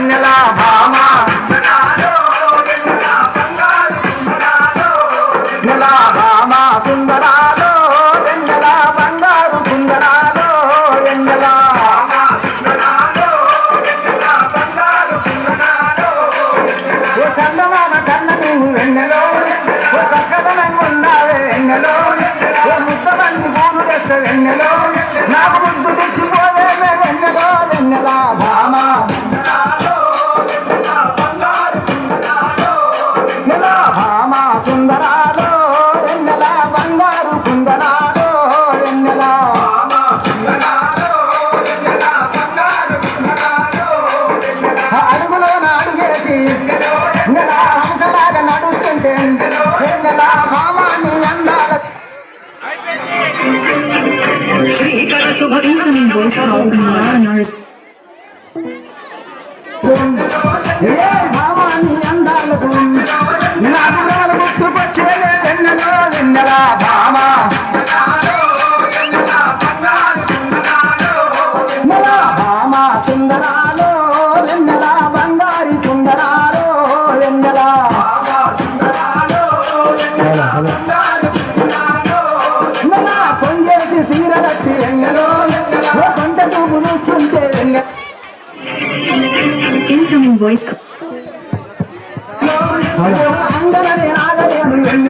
వెన్నెల భామ వెన్నెల భామ సుందరాలో వెన్నెల బంగారు సుందరాలో వెన్నెల ఓ చందమామ కన్న నీవు వెన్నెలో ఓ చక్కదనంగా ఉన్నావే వెన్నెలో ఓ ముద్దమంది పూలు తెస్తే వెన్నెలో నాకు ముద్దు తెచ్చిపోవే వెన్నెలో వెన్నెల భామ వెన్నెల భామ సుందరాలో వెన్నెల బంగారు కుందరాలో వెన్నెల అడుగులోన అడుగేసి వెన్నెల హంసలాగా నడుస్తుంటే వెన్నెల భామాన్ని అందాల ఏ భామాన్ని అందాలకు నాకు రాలు గుర్తుకొచ్చేదే వెన్నెల వెన్నెల భామ వెన్నెల భామ సుందరాలో వెన్నెల బంగారి కుందరాలో వెన్నెల వెన్నెల కొంగేసి సీరలెత్తి వెన్నెలో ఓ కొంట చూపు చూస్తుంటే వెన్నెల Incoming voice call. అందరనే